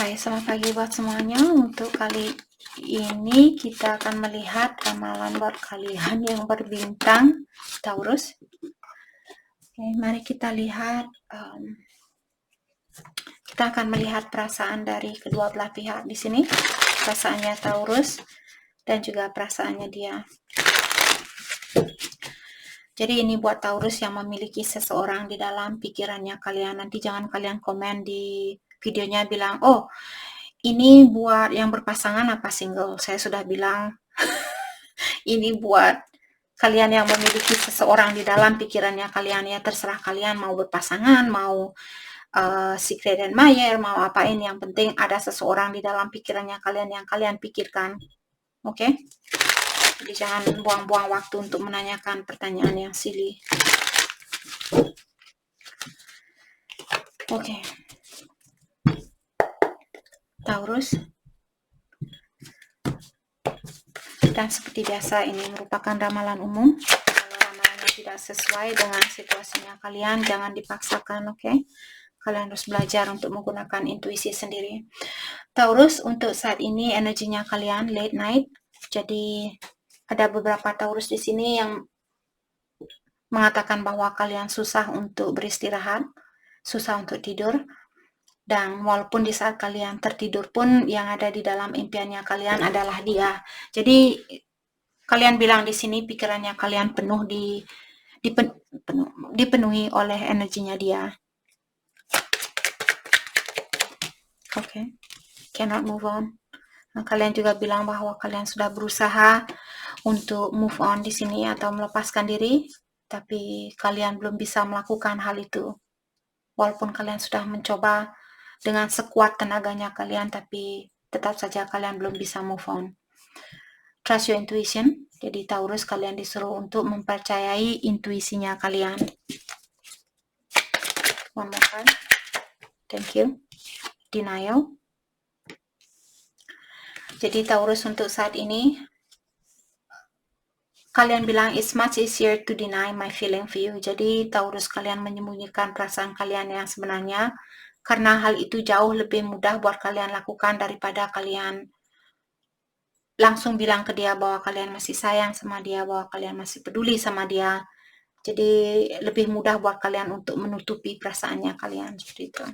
Hai, selamat pagi buat semuanya. Untuk kali ini kita akan melihat ramalan buat kalian yang berbintang Taurus. Oke, mari kita lihat. Kita akan melihat perasaan dari kedua belah pihak di sini. Perasaannya Taurus dan juga perasaannya dia. Jadi ini buat Taurus yang memiliki seseorang di dalam pikirannya kalian. Nanti jangan kalian komen di videonya bilang, oh ini buat yang berpasangan apa single. Saya sudah bilang ini buat kalian yang memiliki seseorang di dalam pikirannya kalian. Ya terserah kalian mau berpasangan, mau secret admirer, mau apain, yang penting ada seseorang di dalam pikirannya kalian yang kalian pikirkan. Oke? Jadi jangan buang-buang waktu untuk menanyakan pertanyaan yang silly. Oke. Taurus. Dan seperti biasa ini merupakan ramalan umum. Kalau ramalannya tidak sesuai dengan situasinya kalian, jangan dipaksakan, oke? Kalian harus belajar untuk menggunakan intuisi sendiri. Taurus, untuk saat ini energinya kalian late night. Jadi ada beberapa Taurus di sini yang mengatakan bahwa kalian susah untuk beristirahat, susah untuk tidur. Dan walaupun di saat kalian tertidur pun yang ada di dalam impiannya kalian adalah dia. Jadi kalian bilang di sini pikirannya kalian dipenuhi oleh energinya dia. Oke. Cannot move on. Nah, kalian juga bilang bahwa kalian sudah berusaha untuk move on di sini atau melepaskan diri, tapi kalian belum bisa melakukan hal itu. Walaupun kalian sudah mencoba dengan sekuat tenaganya kalian, tapi tetap saja kalian belum bisa move on. Trust your intuition. Jadi Taurus, kalian disuruh untuk mempercayai intuisinya kalian. One more card. Thank you. Denial. Jadi Taurus, untuk saat ini kalian bilang it's much easier to deny my feeling for you. Jadi Taurus, kalian menyembunyikan perasaan kalian yang sebenarnya karena hal itu jauh lebih mudah buat kalian lakukan daripada kalian langsung bilang ke dia bahwa kalian masih sayang sama dia, bahwa kalian masih peduli sama dia. Jadi lebih mudah buat kalian untuk menutupi perasaannya kalian, seperti itu.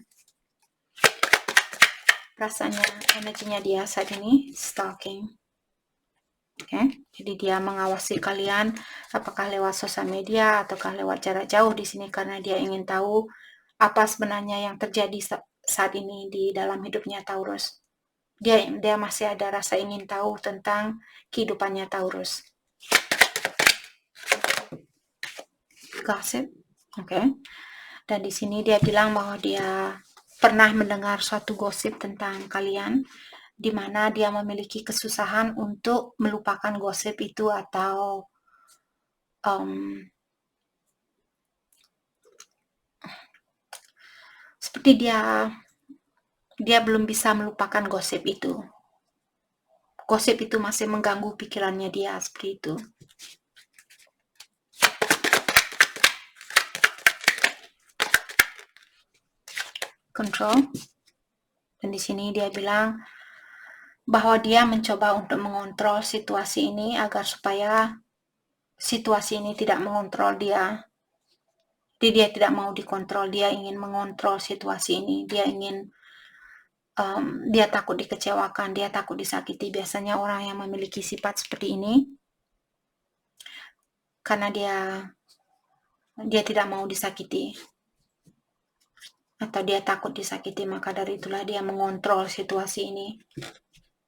Perasaannya, energinya dia saat ini stalking. Oke, jadi dia mengawasi kalian apakah lewat sosial media ataukah lewat jarak jauh di sini, karena dia ingin tahu apa sebenarnya yang terjadi saat ini di dalam hidupnya Taurus. Dia masih ada rasa ingin tahu tentang kehidupannya Taurus. Gossip, oke. Dan di sini dia bilang bahwa dia pernah mendengar suatu gosip tentang kalian, di mana dia memiliki kesusahan untuk melupakan gosip itu atau seperti dia belum bisa melupakan gosip itu. Gosip itu masih mengganggu pikirannya dia, seperti itu. Control. Dan di sini dia bilang bahwa dia mencoba untuk mengontrol situasi ini agar supaya situasi ini tidak mengontrol dia. Jadi dia tidak mau dikontrol, dia ingin mengontrol situasi ini. Dia ingin dia takut dikecewakan, dia takut disakiti. Biasanya orang yang memiliki sifat seperti ini karena dia tidak mau disakiti atau dia takut disakiti, maka dari itulah dia mengontrol situasi ini.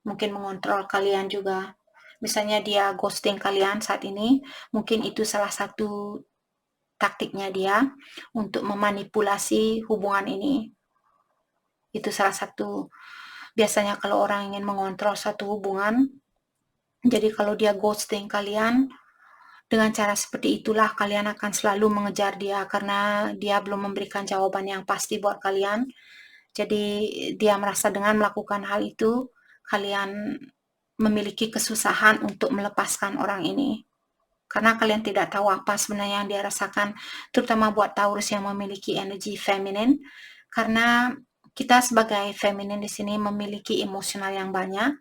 Mungkin mengontrol kalian juga. Misalnya dia ghosting kalian saat ini, mungkin itu salah satu taktiknya dia untuk memanipulasi hubungan ini. Itu salah satu, biasanya kalau orang ingin mengontrol satu hubungan, jadi kalau dia ghosting kalian, dengan cara seperti itulah kalian akan selalu mengejar dia karena dia belum memberikan jawaban yang pasti buat kalian. Jadi dia merasa dengan melakukan hal itu, kalian memiliki kesusahan untuk melepaskan orang ini. Karena kalian tidak tahu apa sebenarnya yang dia rasakan, terutama buat Taurus yang memiliki energi feminin. Karena Kita sebagai feminin di sini memiliki emosional yang banyak.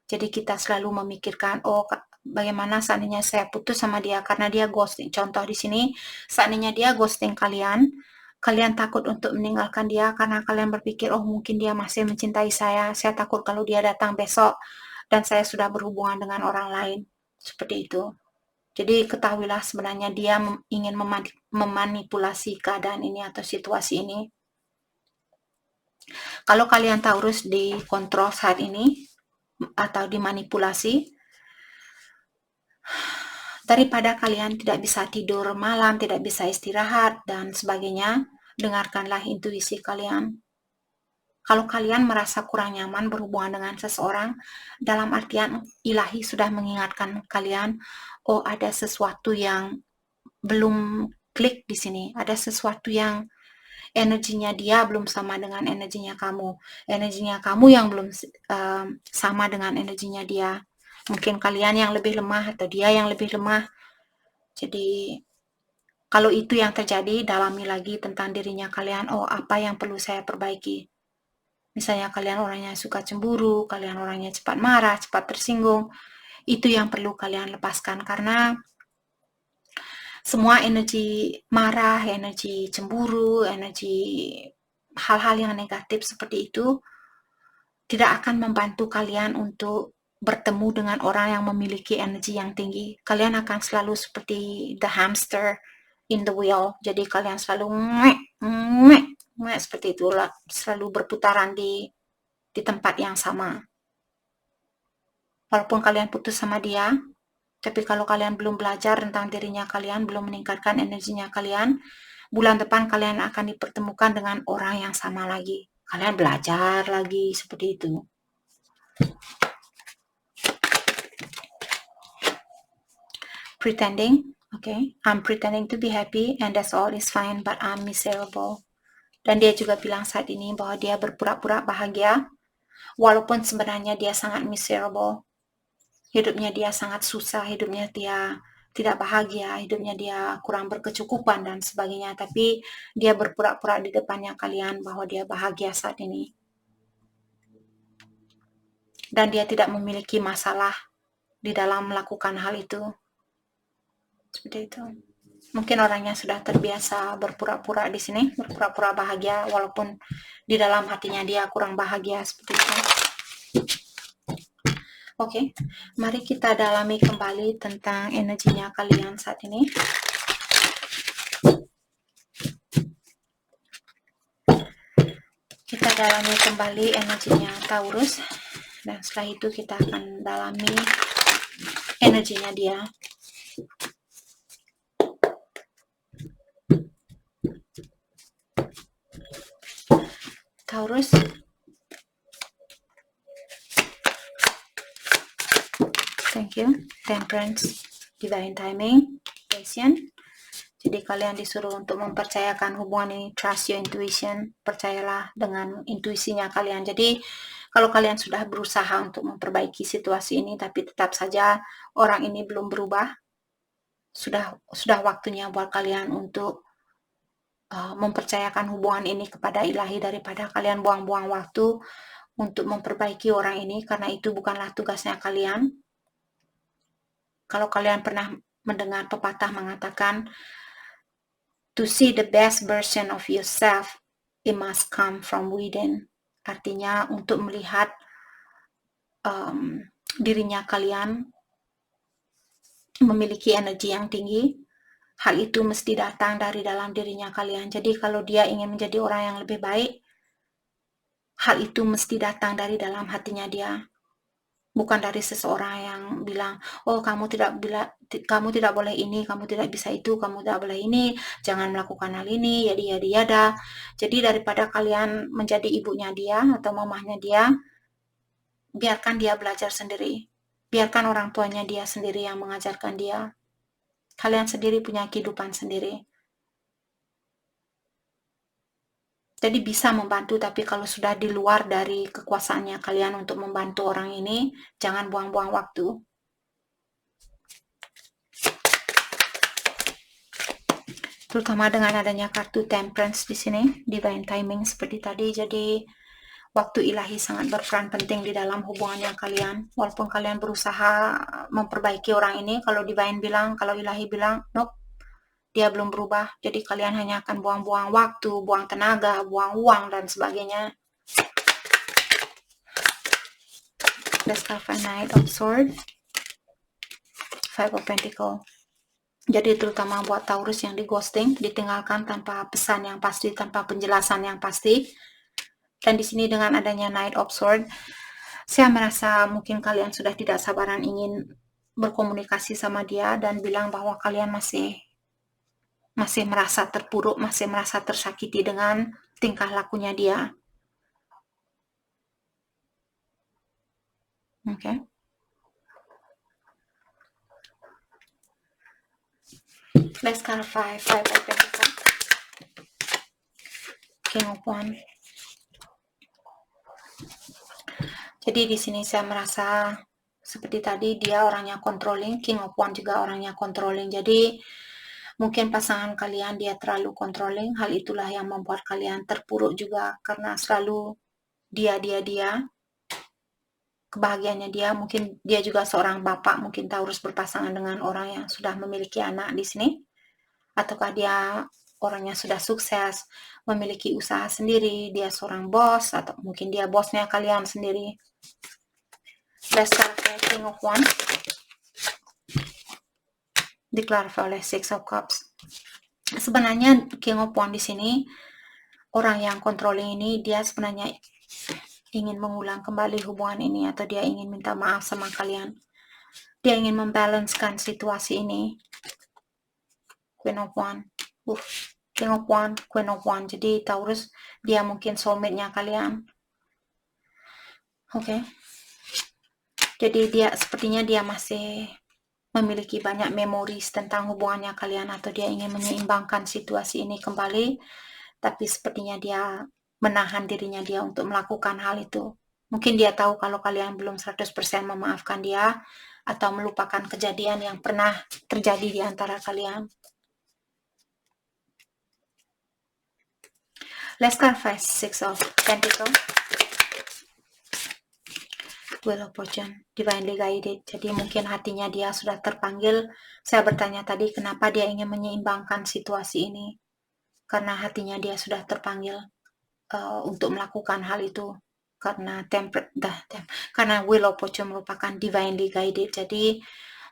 Jadi kita selalu memikirkan, oh bagaimana seandainya saya putus sama dia karena dia ghosting. Contoh di sini, seandainya dia ghosting kalian, kalian takut untuk meninggalkan dia karena kalian berpikir, oh mungkin dia masih mencintai saya takut kalau dia datang besok dan saya sudah berhubungan dengan orang lain. Seperti itu. Jadi ketahuilah sebenarnya dia ingin memanipulasi keadaan ini atau situasi ini. Kalau kalian Taurus dikontrol saat ini atau dimanipulasi, daripada kalian tidak bisa tidur malam, tidak bisa istirahat dan sebagainya, dengarkanlah intuisi kalian. Kalau kalian merasa kurang nyaman berhubungan dengan seseorang, dalam artian ilahi sudah mengingatkan kalian, oh ada sesuatu yang belum klik di sini, ada sesuatu yang energinya dia belum sama dengan energinya kamu yang belum sama dengan energinya dia. Mungkin kalian yang lebih lemah atau dia yang lebih lemah. Jadi kalau itu yang terjadi, dalami lagi tentang dirinya kalian. Oh, apa yang perlu saya perbaiki? Misalnya kalian orangnya suka cemburu, kalian orangnya cepat marah, cepat tersinggung. Itu yang perlu kalian lepaskan karena semua energi marah, energi cemburu, energi hal-hal yang negatif seperti itu tidak akan membantu kalian untuk bertemu dengan orang yang memiliki energi yang tinggi. Kalian akan selalu seperti the hamster in the wheel. Jadi kalian selalu seperti itulah, selalu berputaran di tempat yang sama. Walaupun kalian putus sama dia, tapi kalau kalian belum belajar tentang dirinya kalian, belum meningkatkan energinya kalian, bulan depan kalian akan dipertemukan dengan orang yang sama lagi. Kalian belajar lagi seperti itu. Pretending, okay, I'm pretending to be happy and that's all is fine, but I'm miserable. Dan dia juga bilang saat ini bahwa dia berpura-pura bahagia, walaupun sebenarnya dia sangat miserable. Hidupnya dia sangat susah, hidupnya dia tidak bahagia, hidupnya dia kurang berkecukupan dan sebagainya. Tapi dia berpura-pura di depannya kalian bahwa dia bahagia saat ini. Dan dia tidak memiliki masalah di dalam melakukan hal itu. Seperti itu. Mungkin orangnya sudah terbiasa berpura-pura di sini, berpura-pura bahagia, walaupun di dalam hatinya dia kurang bahagia seperti itu. Oke, mari kita dalami kembali tentang energinya kalian saat ini. Kita dalami kembali energinya Taurus, dan setelah itu kita akan dalami energinya dia. Taurus, thank you. Temperance, divine timing, patient. Jadi kalian disuruh untuk mempercayakan hubungan ini, trust your intuition, percayalah dengan intuisinya kalian. Jadi kalau kalian sudah berusaha untuk memperbaiki situasi ini, tapi tetap saja orang ini belum berubah, sudah waktunya buat kalian untuk mempercayakan hubungan ini kepada ilahi daripada kalian buang-buang waktu untuk memperbaiki orang ini, karena itu bukanlah tugasnya kalian. Kalau kalian pernah mendengar pepatah mengatakan, to see the best version of yourself, it must come from within. Artinya untuk melihat dirinya kalian memiliki energi yang tinggi, hal itu mesti datang dari dalam dirinya kalian. Jadi kalau dia ingin menjadi orang yang lebih baik, hal itu mesti datang dari dalam hatinya dia. Bukan dari seseorang yang bilang, oh kamu tidak boleh ini, kamu tidak bisa itu, kamu tidak boleh ini, jangan melakukan hal ini, yada. Jadi daripada kalian menjadi ibunya dia atau mamahnya dia, biarkan dia belajar sendiri. Biarkan orang tuanya dia sendiri yang mengajarkan dia. Kalian sendiri punya kehidupan sendiri. Jadi bisa membantu, tapi kalau sudah di luar dari kekuasaannya kalian untuk membantu orang ini, jangan buang-buang waktu. terutama dengan adanya kartu Temperance di sini, divine timing seperti tadi. Jadi waktu ilahi sangat berperan penting di dalam hubungannya kalian. Walaupun kalian berusaha memperbaiki orang ini, kalau divine bilang, kalau ilahi bilang, nope, dia belum berubah. Jadi kalian hanya akan buang-buang waktu, buang tenaga, buang uang, dan sebagainya. Let's have a Knight of Swords, Five of Pentacles. Jadi terutama buat Taurus yang di ghosting, ditinggalkan tanpa pesan yang pasti, tanpa penjelasan yang pasti. Dan di sini dengan adanya Knight of Swords, saya merasa mungkin kalian sudah tidak sabaran ingin berkomunikasi sama dia dan bilang bahwa kalian masih merasa terpuruk, masih merasa tersakiti dengan tingkah lakunya dia. Oke. Let's clarify Five of Pentacles, King of Wands. Jadi di sini saya merasa seperti tadi dia orangnya controlling, King of Wands juga orangnya controlling. Jadi mungkin pasangan kalian dia terlalu controlling, hal itulah yang membuat kalian terpuruk juga karena selalu dia. Kebahagiaannya dia, mungkin dia juga seorang bapak, mungkin Taurus berpasangan dengan orang yang sudah memiliki anak di sini. Ataukah dia orangnya sudah sukses, memiliki usaha sendiri, dia seorang bos, atau mungkin dia bosnya kalian sendiri. Let's start with King of Wands, diklarify oleh Six of Cups. Sebenarnya King of Wands di sini, orang yang controlling ini, dia sebenarnya ingin mengulang kembali hubungan ini, atau dia ingin minta maaf sama kalian. Dia ingin membalancekan situasi ini. Queen of Wands, King of Wands, Queen of Wands. Jadi Taurus, dia mungkin soulmate-nya kalian. Oke. Jadi dia sepertinya dia masih memiliki banyak memories tentang hubungannya kalian, atau dia ingin menyeimbangkan situasi ini kembali, tapi sepertinya dia menahan dirinya dia untuk melakukan hal itu. Mungkin dia tahu kalau kalian belum 100% memaafkan dia, atau melupakan kejadian yang pernah terjadi di antara kalian. Let's clarify Six of Pentacles, Wheel of Fortune, divinely guided. Jadi mungkin hatinya dia sudah terpanggil. Saya bertanya tadi kenapa dia ingin menyeimbangkan situasi ini. Karena hatinya dia sudah terpanggil untuk melakukan hal itu. Karena karena Wheel of Fortune merupakan divinely guided. Jadi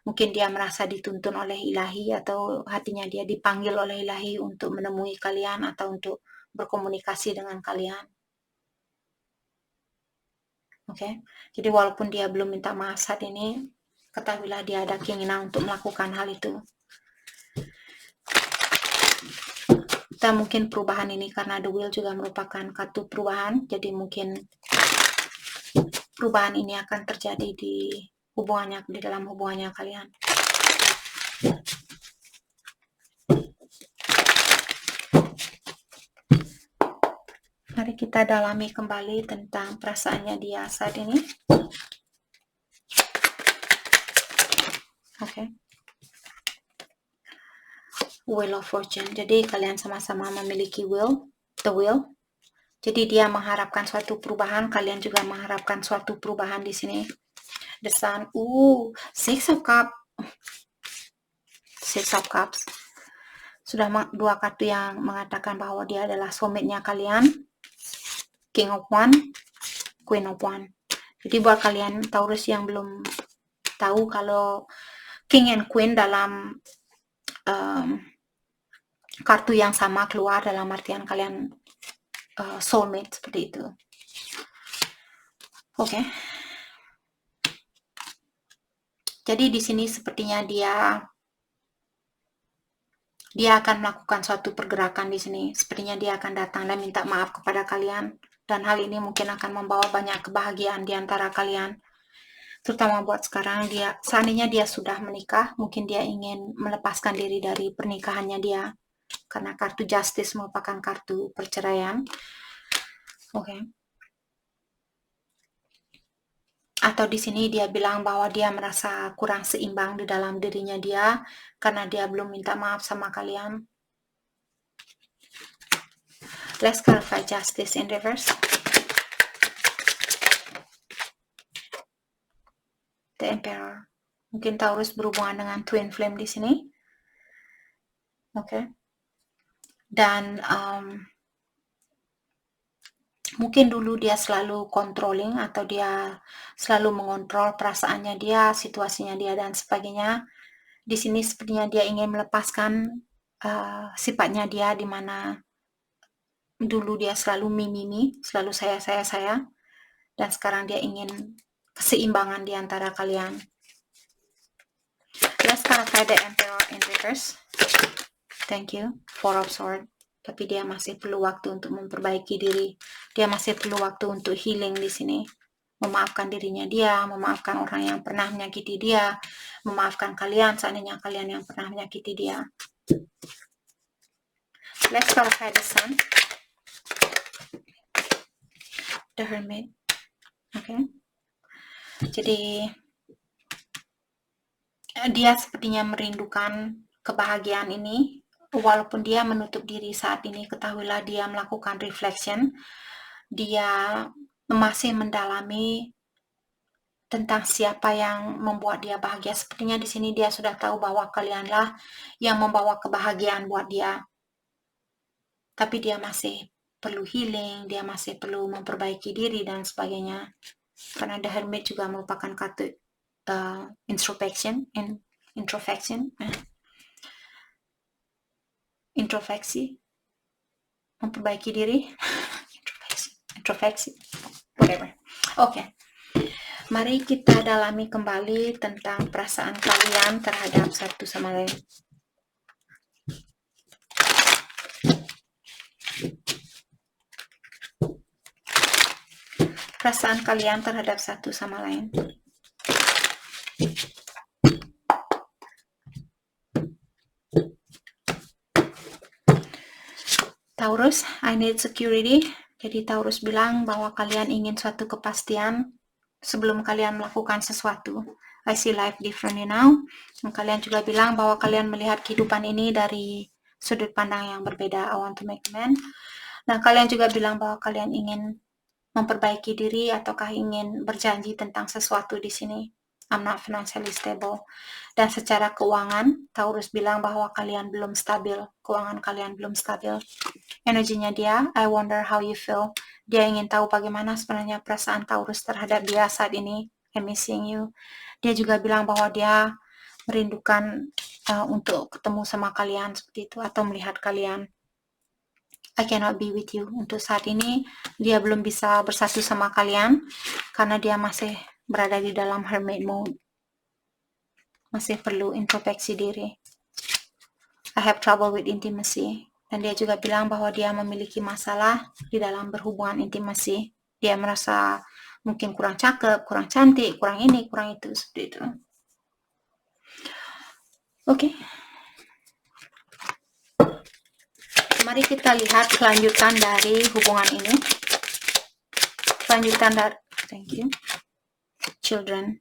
mungkin dia merasa dituntun oleh ilahi, atau hatinya dia dipanggil oleh ilahi untuk menemui kalian, atau untuk berkomunikasi dengan kalian. Oke. Jadi walaupun dia belum minta maaf saat ini, ketahuilah dia ada keinginan untuk melakukan hal itu. Dan mungkin perubahan ini karena The Wheel juga merupakan kartu perubahan, jadi mungkin perubahan ini akan terjadi di dalam hubungannya kalian. Mari kita dalami kembali tentang perasaannya dia saat ini. Oke. Wheel of Fortune. Jadi kalian sama-sama memiliki the Wheel. Jadi dia mengharapkan suatu perubahan, kalian juga mengharapkan suatu perubahan di sini. The Sun, Six of Cups. Sudah dua kartu yang mengatakan bahwa dia adalah soulmate-nya kalian. King of Wands, Queen of Wands. Jadi buat kalian Taurus yang belum tahu kalau King and Queen dalam kartu yang sama keluar, dalam artian kalian soulmate seperti itu. Oke. Jadi di sini sepertinya dia akan melakukan suatu pergerakan di sini. Sepertinya dia akan datang dan minta maaf kepada kalian. Dan hal ini mungkin akan membawa banyak kebahagiaan di antara kalian. Terutama buat sekarang, seandainya dia sudah menikah, mungkin dia ingin melepaskan diri dari pernikahannya dia. Karena kartu Justice merupakan kartu perceraian. Oke. Atau di sini dia bilang bahwa dia merasa kurang seimbang di dalam dirinya dia karena dia belum minta maaf sama kalian. Let's clarify justice in reverse. The Emperor. Mungkin Taurus berhubungan dengan twin flame di sini. Oke. Dan mungkin dulu dia selalu controlling atau dia selalu mengontrol perasaannya dia, situasinya dia dan sebagainya. Di sini sepertinya dia ingin melepaskan sifatnya dia di mana dulu dia selalu mimimi, selalu saya, dan sekarang dia ingin keseimbangan di antara kalian. Let's clarify the Emperor in reverse. Thank you. Four of Swords. Tapi dia masih perlu waktu untuk memperbaiki diri. Dia masih perlu waktu untuk healing di sini. Memaafkan dirinya dia, memaafkan orang yang pernah menyakiti dia, memaafkan kalian seandainya kalian yang pernah menyakiti dia. Let's clarify the Sun. The Hermit. Okay. Jadi dia sepertinya merindukan kebahagiaan ini. Walaupun dia menutup diri saat ini, ketahuilah dia melakukan reflection. Dia masih mendalami tentang siapa yang membuat dia bahagia. Sepertinya di sini dia sudah tahu bahwa kalianlah yang membawa kebahagiaan buat dia. Tapi dia masih perlu healing, dia masih perlu memperbaiki diri dan sebagainya. Karena The Hermit juga merupakan kartu introspeksi, memperbaiki diri, introspeksi, whatever. Oke. Mari kita dalami kembali tentang perasaan kalian terhadap satu sama lain. Perasaan kalian terhadap satu sama lain. Taurus, I need security. Jadi Taurus bilang bahwa kalian ingin suatu kepastian sebelum kalian melakukan sesuatu. I see life differently now. Dan kalian juga bilang bahwa kalian melihat kehidupan ini dari sudut pandang yang berbeda. I want to make amends. Dan kalian juga bilang bahwa kalian ingin memperbaiki diri ataukah ingin berjanji tentang sesuatu di sini. I'm not financially stable. Dan secara keuangan, Taurus bilang bahwa kalian belum stabil. Keuangan kalian belum stabil. Energinya dia, I wonder how you feel. Dia ingin tahu bagaimana sebenarnya perasaan Taurus terhadap dia saat ini. I'm missing you. Dia juga bilang bahwa dia merindukan untuk ketemu sama kalian seperti itu atau melihat kalian. I cannot be with you. Untuk saat ini, dia belum bisa bersatu sama kalian karena dia masih berada di dalam hermit mode. Masih perlu introspeksi diri. I have trouble with intimacy. Dan dia juga bilang bahwa dia memiliki masalah di dalam berhubungan intimasi. Dia merasa mungkin kurang cakep, kurang cantik, kurang ini, kurang itu, seperti itu. Oke. Mari kita lihat kelanjutan dari hubungan ini. Kelanjutan dari, thank you. Children.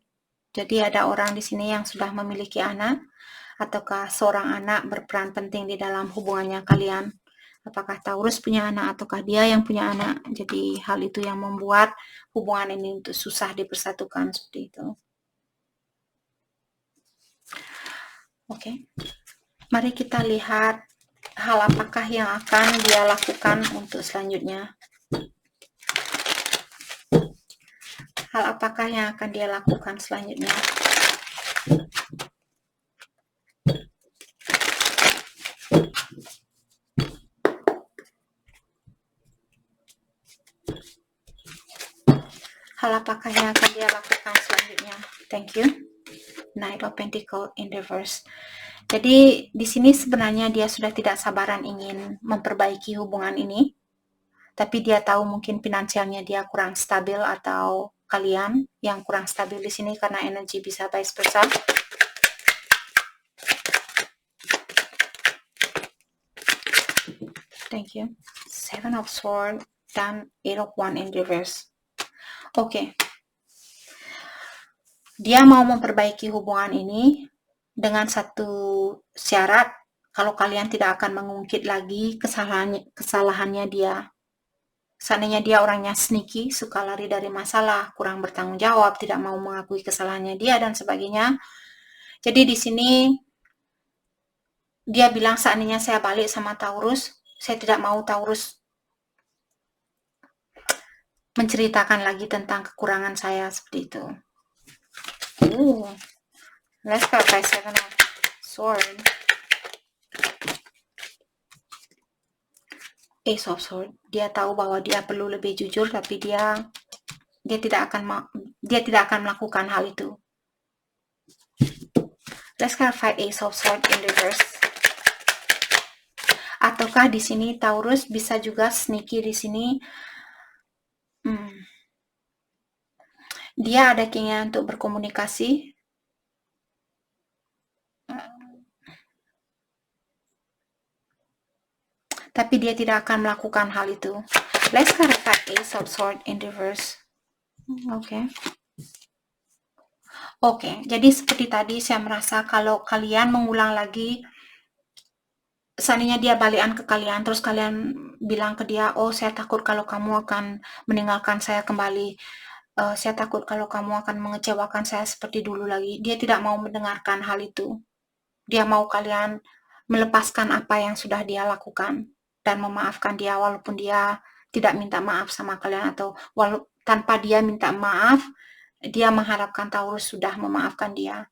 Jadi ada orang di sini yang sudah memiliki anak, ataukah seorang anak berperan penting di dalam hubungannya kalian. Apakah Taurus punya anak ataukah dia yang punya anak. Jadi hal itu yang membuat hubungan ini untuk susah dipersatukan seperti itu. Oke. Mari kita lihat hal apakah yang akan dia lakukan untuk selanjutnya. Hal apakah yang akan dia lakukan selanjutnya? Hal apakah yang akan dia lakukan selanjutnya? Thank you. Knight of Pentacles in reverse. Jadi di sini sebenarnya dia sudah tidak sabaran ingin memperbaiki hubungan ini. Tapi dia tahu mungkin finansialnya dia kurang stabil atau kalian yang kurang stabil di sini karena energi bisa vice versa. Thank you. Seven of Swords dan Eight of Wands in reverse. Oke. Dia mau memperbaiki hubungan ini dengan satu syarat, Kalau kalian tidak akan mengungkit lagi kesalahannya dia. Seandainya dia orangnya sneaky, suka lari dari masalah, kurang bertanggung jawab, tidak mau mengakui kesalahannya dia dan sebagainya. Jadi di sini dia bilang seandainya saya balik sama Taurus, saya tidak mau Taurus menceritakan lagi tentang kekurangan saya seperti itu. Let's go by Seven of Sword. Ace of Sword. Dia tahu bahwa dia perlu lebih jujur, tapi dia tidak akan melakukan hal itu. Let's clarify Ace of Sword in reverse. Ataukah di sini Taurus bisa juga sneaky di sini? Dia ada keinginan untuk berkomunikasi. Tapi dia tidak akan melakukan hal itu. Let's clarify Ace of Sword in reverse. Oke, jadi seperti tadi saya merasa kalau kalian mengulang lagi, seandainya dia balikan ke kalian, terus kalian bilang ke dia, oh saya takut kalau kamu akan meninggalkan saya kembali, saya takut kalau kamu akan mengecewakan saya seperti dulu lagi. Dia tidak mau mendengarkan hal itu. Dia mau kalian melepaskan apa yang sudah dia lakukan dan memaafkan dia walaupun dia tidak minta maaf sama kalian, atau tanpa dia minta maaf, dia mengharapkan Taurus sudah memaafkan dia.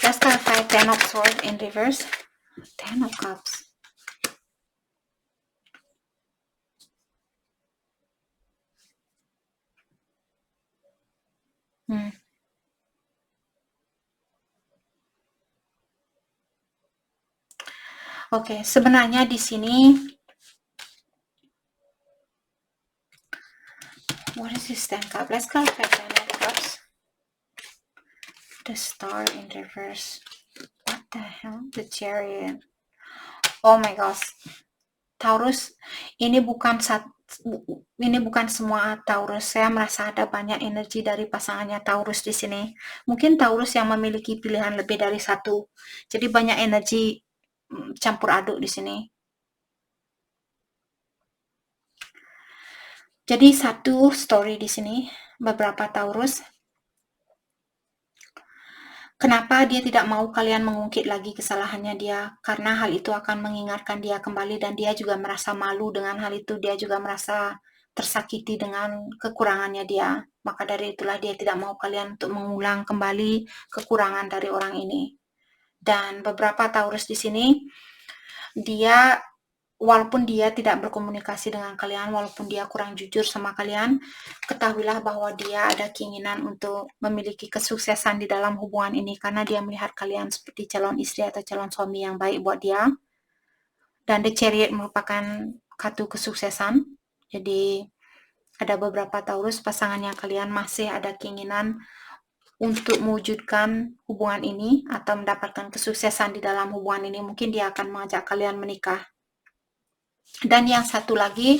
Let's clarify Ten of Swords in reverse. Ten of Cups. Oke, sebenarnya di sini what is this Ten Cup? Let's clarify Ten of Cups. The Star in reverse. What the hell? The Chariot. Oh my gosh. Taurus, ini bukan semua Taurus. Saya merasa ada banyak energi dari pasangannya Taurus di sini. Mungkin Taurus yang memiliki pilihan lebih dari satu. Jadi banyak energi campur aduk di sini. Jadi satu story di sini, beberapa Taurus. Kenapa dia tidak mau kalian mengungkit lagi kesalahannya dia? Karena hal itu akan mengingatkan dia kembali dan dia juga merasa malu dengan hal itu. Dia juga merasa tersakiti dengan kekurangannya dia. Maka dari itulah dia tidak mau kalian untuk mengulang kembali kekurangan dari orang ini. Dan beberapa Taurus di sini, walaupun dia tidak berkomunikasi dengan kalian, walaupun dia kurang jujur sama kalian, ketahuilah bahwa dia ada keinginan untuk memiliki kesuksesan di dalam hubungan ini, karena dia melihat kalian seperti calon istri atau calon suami yang baik buat dia. Dan The Chariot merupakan kartu kesuksesan. Jadi ada beberapa Taurus pasangannya kalian masih ada keinginan untuk mewujudkan hubungan ini atau mendapatkan kesuksesan di dalam hubungan ini. Mungkin dia akan mengajak kalian menikah. Dan yang satu lagi,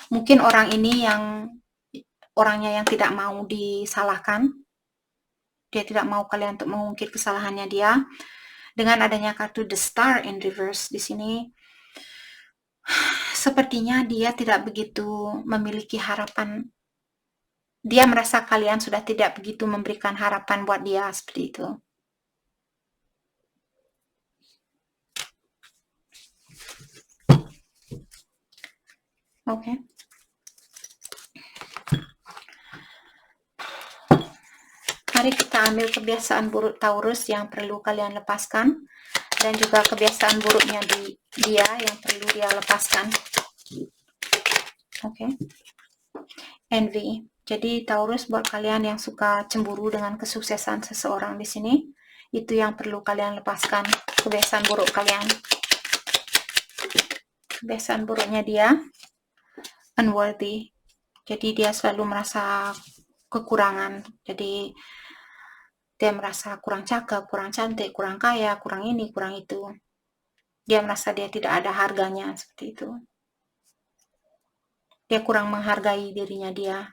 mungkin orangnya yang tidak mau disalahkan. Dia tidak mau kalian untuk mengungkit kesalahannya dia. Dengan adanya kartu The Star in reverse di sini, sepertinya dia tidak begitu memiliki harapan. Dia merasa kalian sudah tidak begitu memberikan harapan buat dia seperti itu. Oke. Mari kita ambil kebiasaan buruk Taurus yang perlu kalian lepaskan, dan juga kebiasaan buruknya dia yang perlu dia lepaskan. Oke. Envy. Jadi Taurus, buat kalian yang suka cemburu dengan kesuksesan seseorang di sini, itu yang perlu kalian lepaskan, kebiasaan buruk kalian. Kebiasaan buruknya dia, unworthy. Jadi dia selalu merasa kekurangan. Jadi dia merasa kurang cakep, kurang cantik, kurang kaya, kurang ini, kurang itu. Dia merasa dia tidak ada harganya, seperti itu. Dia kurang menghargai dirinya dia.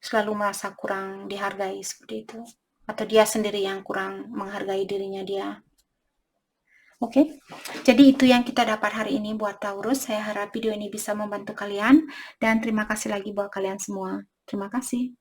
Selalu merasa kurang dihargai, seperti itu. atau dia sendiri yang kurang menghargai dirinya dia. Oke, jadi itu yang kita dapat hari ini buat Taurus. Saya harap video ini bisa membantu kalian, dan terima kasih lagi buat kalian semua. Terima kasih.